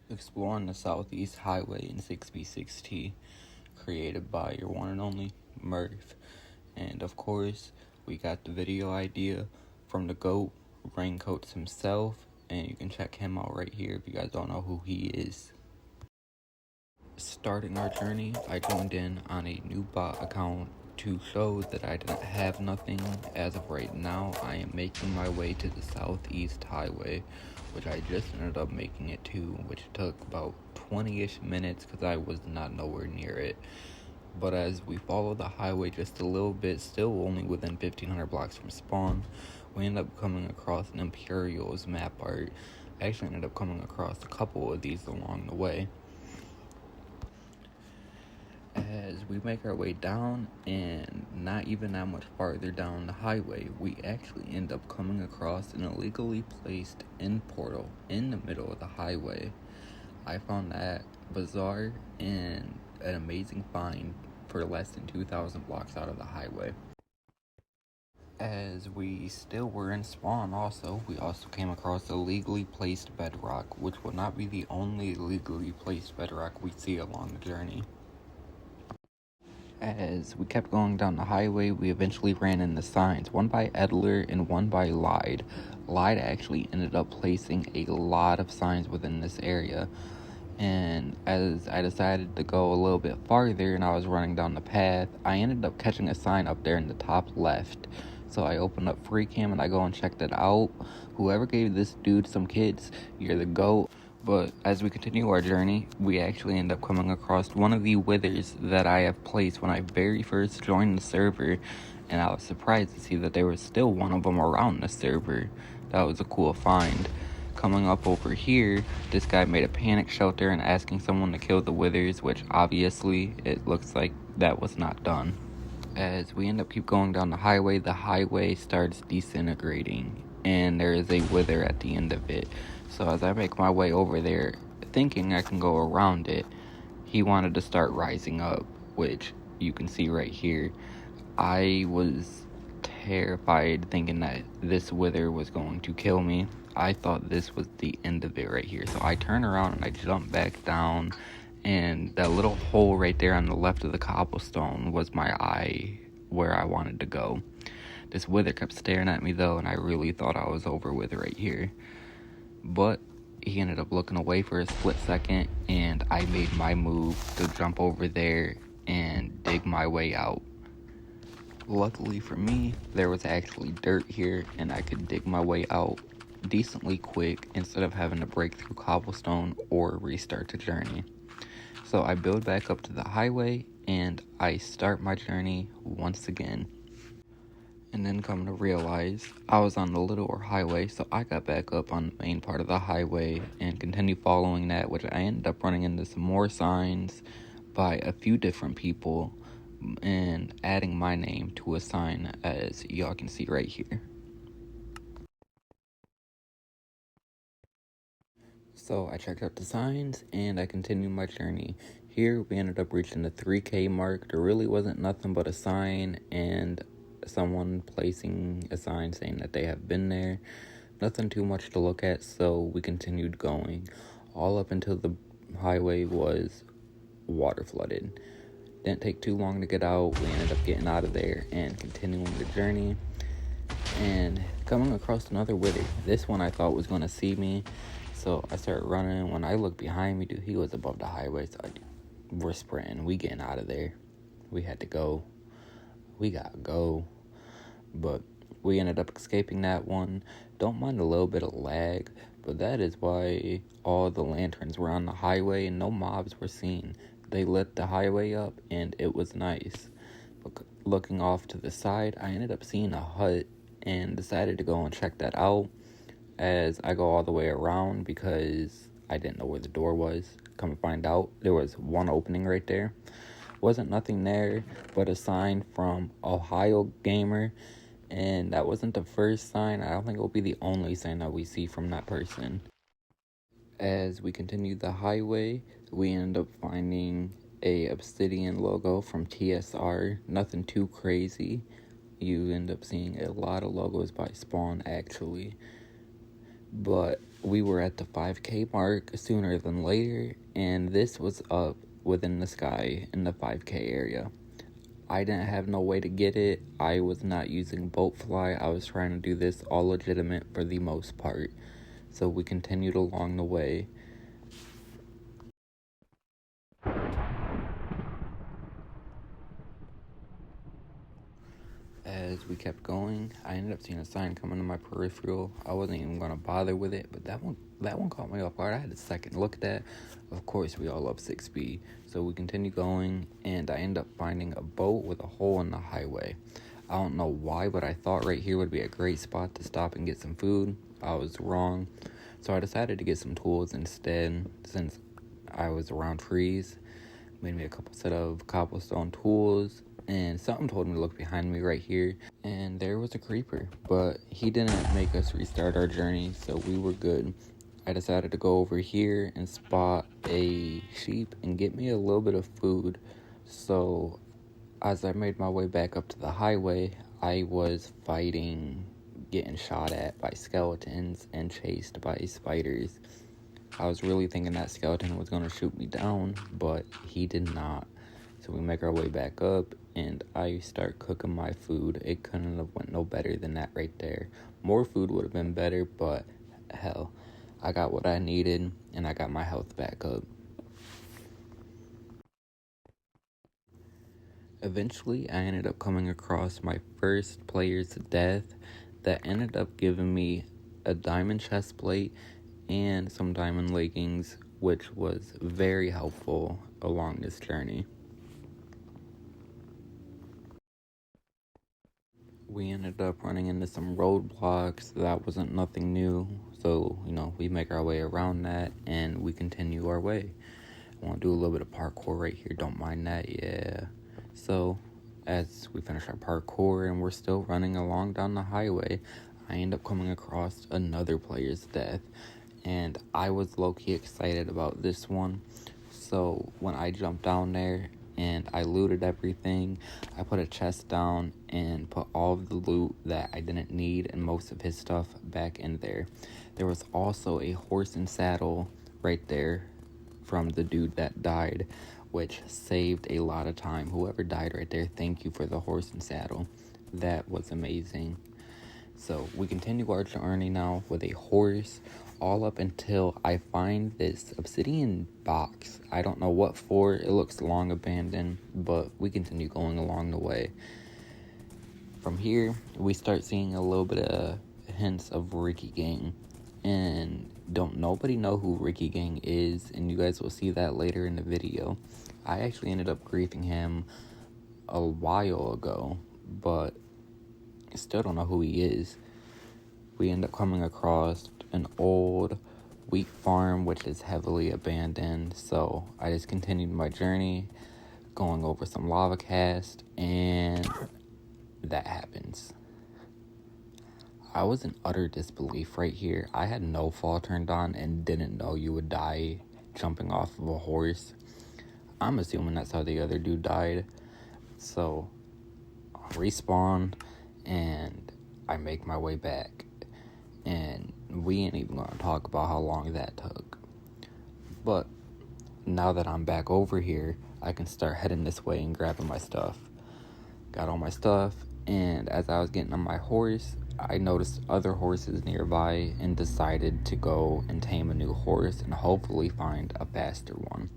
Exploring the Southeast Highway in 6B6T, created by your one and only Murph. And of course, we got the video idea from the GOAT, Raincoates himself, and you can check him out right here if you guys don't know who he is. Starting our journey, I joined in on a new bot account to show that I didn't have nothing. As of right now, I am making my way to the Southeast Highway, which I just ended up making it to, which took about 20-ish minutes because I was not nowhere near it. But as we follow the highway just a little bit, still only within 1,500 blocks from spawn, we end up coming across an Imperial's map art. I actually ended up coming across a couple of these along the way. As we make our way down, and not even that much farther down the highway, we actually end up coming across an illegally placed end portal in the middle of the highway. I found that bizarre and an amazing find for less than 2,000 blocks out of the highway. As we still were in spawn we also came across illegally placed bedrock, which will not be the only illegally placed bedrock we see along the journey. As we kept going down the highway, we eventually ran into signs, one by Edler and one by Lyde. Lyde actually ended up placing a lot of signs within this area. And as I decided to go a little bit farther and I was running down the path, I ended up catching a sign up there in the top left. So I opened up free cam and I go and checked it out. Whoever gave this dude some kids, you're the GOAT. But as we continue our journey, we actually end up coming across one of the withers that I have placed when I very first joined the server, and I was surprised to see that there was still one of them around the server. That was a cool find. Coming up over here, this guy made a panic shelter and asking someone to kill the withers, which obviously it looks like that was not done. As we end up keep going down the highway starts disintegrating, and there is a wither at the end of it. So as I make my way over there, thinking I can go around it, he wanted to start rising up, which you can see right here. I was terrified thinking that this wither was going to kill me. I thought this was the end of it right here. So I turn around and I jump back down, and that little hole right there on the left of the cobblestone was my eye where I wanted to go. This wither kept staring at me though, and I really thought I was over with right here. But he ended up looking away for a split second, and I made my move to jump over there and dig my way out. Luckily for me, there was actually dirt here, and I could dig my way out decently quick instead of having to break through cobblestone or restart the journey. So I build back up to the highway, and I start my journey once again. And then come to realize I was on the littler highway, so I got back up on the main part of the highway and continued following that, which I ended up running into some more signs by a few different people and adding my name to a sign, as y'all can see right here. So I checked out the signs and I continued my journey. Here we ended up reaching the 3K mark. There really wasn't nothing but a sign and someone placing a sign saying that they have been there. Nothing too much to look at, so we continued going all up until the highway was water flooded. Didn't take too long to get out. We ended up getting out of there and continuing the journey and coming across another wither. This one I thought was going to see me, so I started running. When I looked behind me, dude, he was above the highway, so we're sprinting. We getting out of there. We had to go. We gotta go. But we ended up escaping that one. Don't mind a little bit of lag, but that is why all the lanterns were on the highway and no mobs were seen. They lit the highway up and it was nice. But looking off to the side, I ended up seeing a hut and decided to go and check that out as I go all the way around because I didn't know where the door was. Come to find out, there was one opening right there. Wasn't nothing there but a sign from Ohio Gamer, and that wasn't the first sign. I don't think it will be the only sign that we see from that person. As we continued the highway, we ended up finding a obsidian logo from TSR. Nothing too crazy. You end up seeing a lot of logos by Spawn actually. But We were at the 5K mark sooner than later, and this was up within the sky in the 5K area. I didn't have no way to get it. I was not using boat fly. I was trying to do this all legitimate for the most part. So we continued along the way. As we kept going, I ended up seeing a sign coming to my peripheral. I wasn't even gonna bother with it, but that one caught me off guard. I had a second look at that. Of course, we all love 6 speed, so we continued going, and I ended up finding a boat with a hole in the highway. I don't know why, but I thought right here would be a great spot to stop and get some food. I was wrong, so I decided to get some tools instead. Since I was around trees, made me a couple set of cobblestone tools, and something told me to look behind me right here, and there was a creeper, but he didn't make us restart our journey, so we were good. I decided to go over here and spot a sheep and get me a little bit of food. So as I made my way back up to the highway, I was fighting, getting shot at by skeletons and chased by spiders. I was really thinking that skeleton was going to shoot me down, but he did not. So we make our way back up, and I start cooking my food. It couldn't have went no better than that right there. More food would have been better, but hell, I got what I needed, and I got my health back up. Eventually, I ended up coming across my first player's death that ended up giving me a diamond chest plate and some diamond leggings, which was very helpful along this journey. We ended up running into some roadblocks. That wasn't nothing new, so we make our way around that and we continue our way. I want to do a little bit of parkour right here, don't mind that. Yeah. So as we finish our parkour and we're still running along down the highway, I end up coming across another player's death, and I was low-key excited about this one. So when I jumped down there and I looted everything, I put a chest down and put all of the loot that I didn't need and most of his stuff back in there. There was also a horse and saddle right there from the dude that died, which saved a lot of time. Whoever died right there, thank you for the horse and saddle. That was amazing. So we continue our journey now with a horse, all up until I find this obsidian box. I don't know what for. It looks long abandoned, but we continue going along the way. From here, we start seeing a little bit of hints of Ricky Gang, and don't nobody know who Ricky Gang is, and you guys will see that later in the video. I actually ended up griefing him a while ago, but still don't know who he is. We end up coming across an old wheat farm, which is heavily abandoned, so I just continued my journey, going over some lava cast, and that happens. I was in utter disbelief right here. I had no fall turned on and didn't know you would die jumping off of a horse. I'm assuming that's how the other dude died. So I respawn and I make my way back. And we ain't even gonna talk about how long that took. But now that I'm back over here, I can start heading this way and grabbing my stuff. Got all my stuff, and as I was getting on my horse, I noticed other horses nearby and decided to go and tame a new horse and hopefully find a faster one.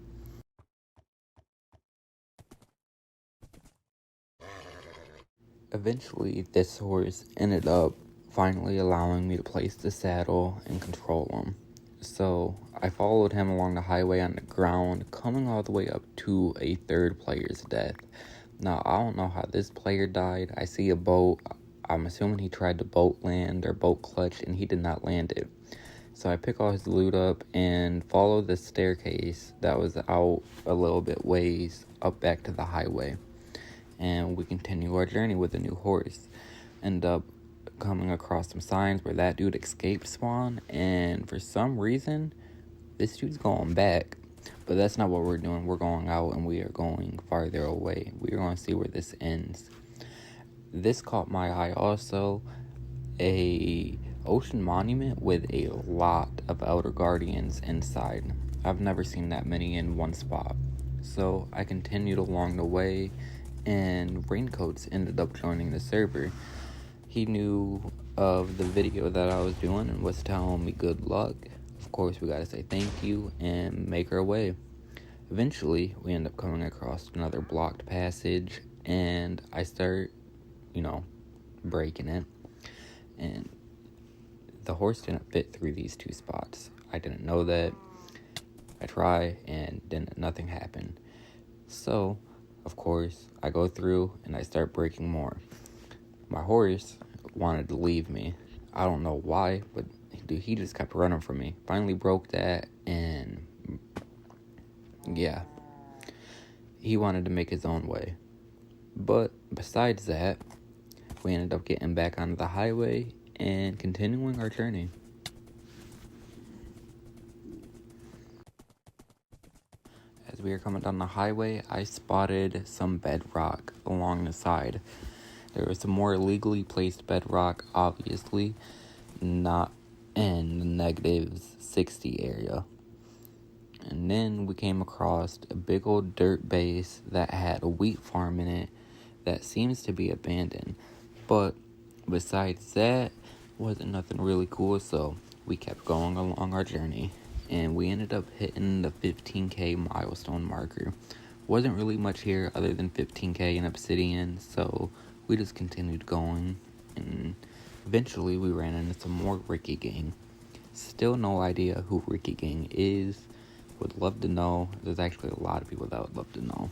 Eventually, this horse ended up finally allowing me to place the saddle and control him. So I followed him along the highway on the ground, coming all the way up to a third player's death. Now, I don't know how this player died. I see a boat. I'm assuming he tried to boat land or boat clutch, and he did not land it. So I pick all his loot up and follow the staircase that was out a little bit ways up back to the highway. And we continue our journey with a new horse. End up coming across some signs where that dude escaped spawn, and for some reason, this dude's going back. But that's not what we're doing. We're going out and we are going farther away. We're going to see where this ends. This caught my eye also. A ocean monument with a lot of outer guardians inside. I've never seen that many in one spot. So I continued along the way, and Raincoates ended up joining the server. He knew of the video that I was doing and was telling me good luck. Of course, we gotta say thank you and make our way. Eventually, we end up coming across another blocked passage, and I start, breaking it. And the horse didn't fit through these two spots. I didn't know that. I try, and then nothing happened. So, of course, I go through and I start breaking more. My horse wanted to leave me. I don't know why, but dude, he just kept running from me. Finally broke that, and yeah, he wanted to make his own way. But besides that, we ended up getting back onto the highway and continuing our journey. As we were coming down the highway, I spotted some bedrock along the side. There was some more illegally placed bedrock, obviously, not in the -60 area. And then we came across a big old dirt base that had a wheat farm in it that seems to be abandoned. But besides that, wasn't nothing really cool, so we kept going along our journey. And we ended up hitting the 15K milestone marker. Wasn't really much here other than 15K and obsidian, so we just continued going. And eventually we ran into some more Ricky Gang. Still no idea who Ricky Gang is. Would love to know. There's actually a lot of people that would love to know.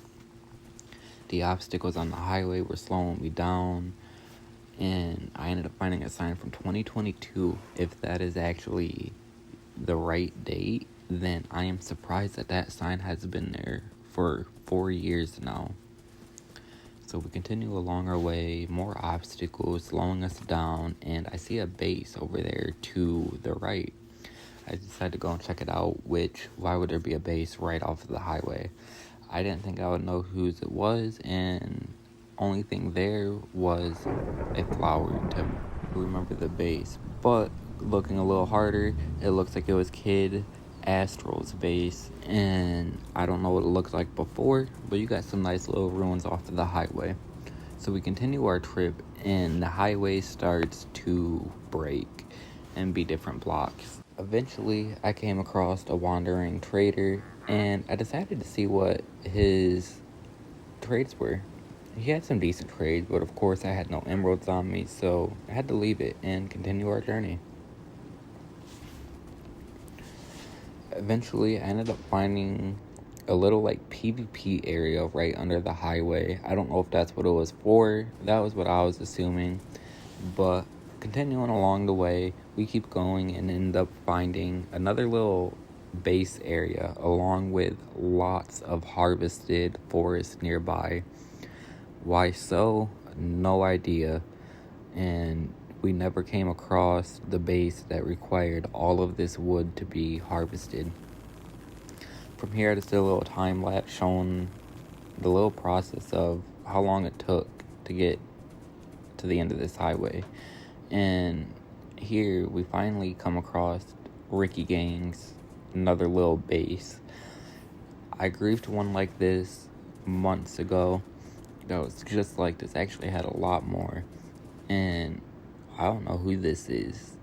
The obstacles on the highway were slowing me down, and I ended up finding a sign from 2022. If that is actually the right date, then I am surprised that sign has been there for 4 years now. So we continue along our way, more obstacles slowing us down, and I see a base over there to the right. I decided to go and check it out, why would there be a base right off of the highway? I didn't think I would know whose it was, and only thing there was a flower to remember the base. But looking a little harder, it looks like it was Kid Astral's base, and I don't know what it looked like before, but you got some nice little ruins off of the highway. So we continue our trip, and the highway starts to break and be different blocks. Eventually, I came across a wandering trader, and I decided to see what his trades were. He had some decent trades, but of course I had no emeralds on me, so I had to leave it and continue our journey. Eventually, I ended up finding a little PvP area right under the highway. I don't know if that's what it was for. That was what I was assuming. But continuing along the way, we keep going and end up finding another little base area along with lots of harvested forest nearby. Why so? No idea. And we never came across the base that required all of this wood to be harvested. From here, I just did a little time lapse showing the little process of how long it took to get to the end of this highway. And here we finally come across Ricky Gang's another little base. I griefed one like this months ago that was just like this. Actually had a lot more, and I don't know who this is,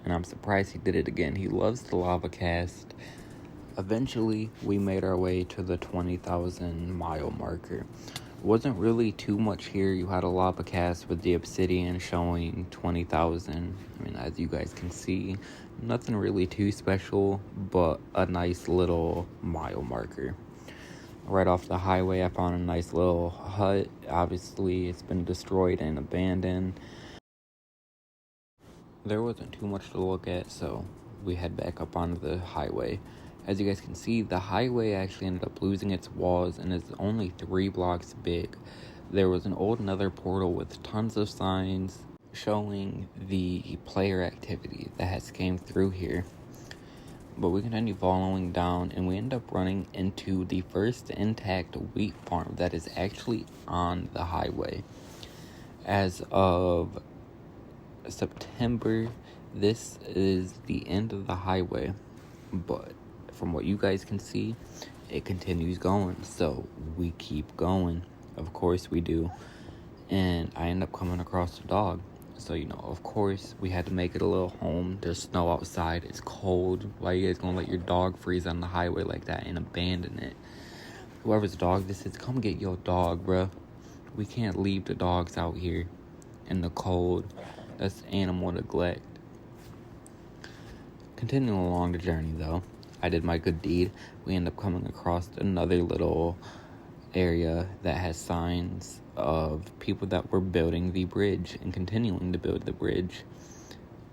and I'm surprised he did it again. He loves the lava cast. Eventually we made our way to the 20,000 mile marker. Wasn't really too much here. You had a lava cast with the obsidian showing 20,000. I mean, as you guys can see, nothing really too special, but a nice little mile marker. Right off the highway, I found a nice little hut. Obviously, it's been destroyed and abandoned. There wasn't too much to look at, so we head back up onto the highway. As you guys can see, the highway actually ended up losing its walls and is only 3 blocks big. There was an old nether portal with tons of signs showing the player activity that has came through here. But we continue following down, and we end up running into the first intact wheat farm that is actually on the highway. As of September, This is the end of the highway, but from what you guys can see, it continues going. So we keep going. Of course we do. And I end up coming across the dog. So, of course, we had to make it a little home. There's snow outside. It's cold. Why are you guys gonna let your dog freeze on the highway like that and abandon it? Whoever's dog this is, come get your dog, bruh. We can't leave the dogs out here in the cold. That's animal neglect. Continuing along the journey, though, I did my good deed. We end up coming across another little area that has signs of people that were building the bridge and continuing to build the bridge.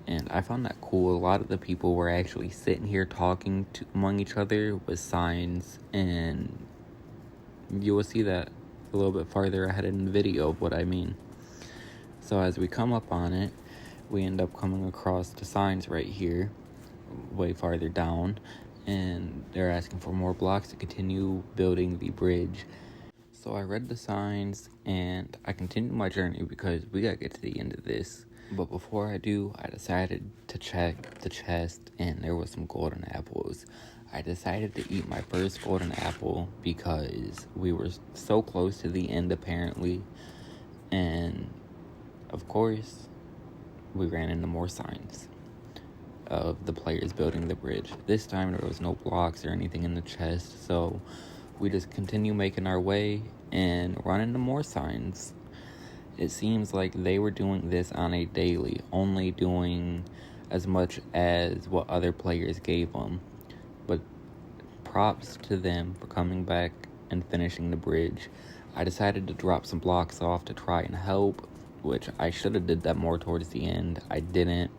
And I found that cool. A lot of the people were actually sitting here talking among each other with signs, and you will see that a little bit farther ahead in the video of what I mean. So as we come up on it, we end up coming across the signs right here, way farther down, and they're asking for more blocks to continue building the bridge. So I read the signs and I continued my journey because we gotta get to the end of this. But before I do, I decided to check the chest, and there was some golden apples. I decided to eat my first golden apple because we were so close to the end apparently. And of course, we ran into more signs of the players building the bridge. This time there was no blocks or anything in the chest, so we just continue making our way and run into more signs. It seems like they were doing this on a daily, only doing as much as what other players gave them. But props to them for coming back and finishing the bridge. I decided to drop some blocks off to try and help, which I should have did that more towards the end. I didn't.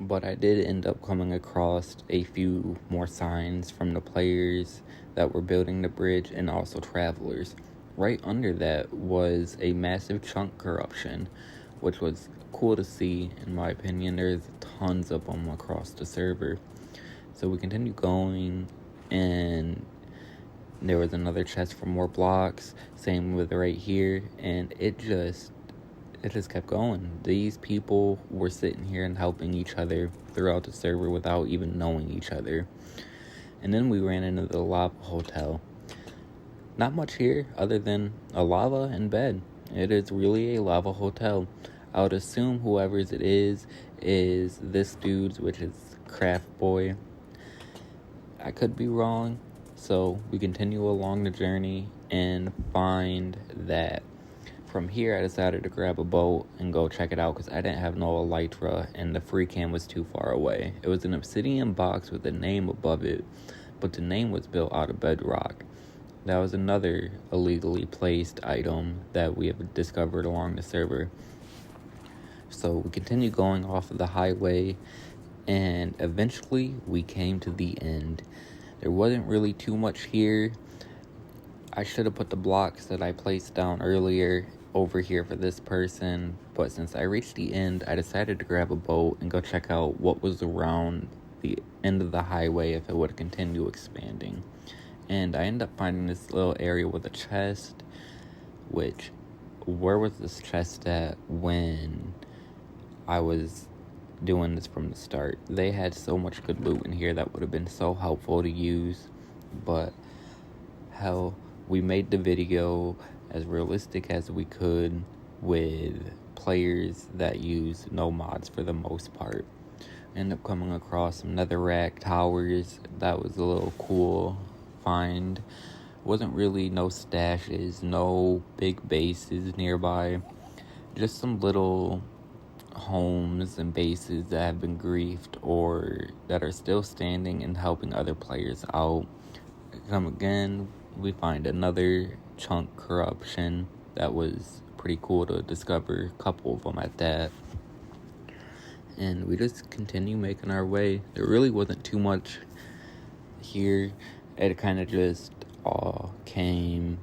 But I did end up coming across a few more signs from the players that were building the bridge and also travelers. Right under that was a massive chunk corruption, which was cool to see, in my opinion. There's tons of them across the server. So we continued going, and there was another chest for more blocks, same with right here, and it just kept going. These people were sitting here and helping each other throughout the server without even knowing each other. And then we ran into the lava hotel. Not much here other than a lava and bed. It is really a lava hotel. I would assume whoever's it is this dude's, which is Craft Boy. I could be wrong. So we continue along the journey and find that from here, I decided to grab a boat and go check it out because I didn't have no elytra and the free cam was too far away. It was an obsidian box with a name above it, but the name was built out of bedrock. That was another illegally placed item that we have discovered along the server. So we continued going off of the highway, and eventually we came to the end. There wasn't really too much here. I should have put the blocks that I placed down earlier over here for this person, but since I reached the end, I decided to grab a boat and go check out what was around the end of the highway if it would continue expanding. And I ended up finding this little area with a chest, which, where was this chest at when I was doing this from the start? They had so much good loot in here that would have been so helpful to use, but hell, we made the video as realistic as we could with players that use no mods for the most part. Ended up coming across some netherrack towers. That was a little cool find. Wasn't really no stashes, no big bases nearby. Just some little homes and bases that have been griefed or that are still standing and helping other players out. Come again, we find another chunk corruption that was pretty cool to discover, a couple of them at that. And we just continue making our way. There really wasn't too much here. It kind of just all came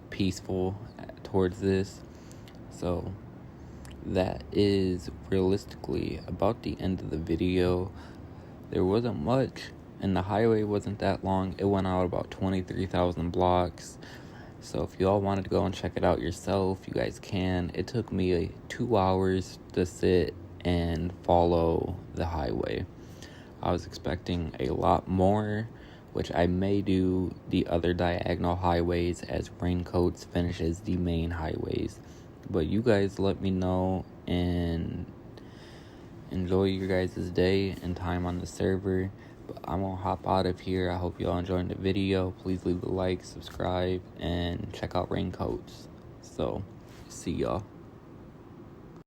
peaceful towards this. So that is realistically about the end of the video. There wasn't much, and the highway wasn't that long. It went out about 23,000 blocks. So if you all wanted to go and check it out yourself, you guys can. It took me 2 hours to sit and follow the highway. I was expecting a lot more, which I may do the other diagonal highways as Raincoates finishes the main highways. But you guys let me know, and enjoy your guys' day and time on the server. But I'm gonna hop out of here. I hope y'all enjoyed the video. Please leave a like, subscribe, and check out Raincoates. So, see y'all.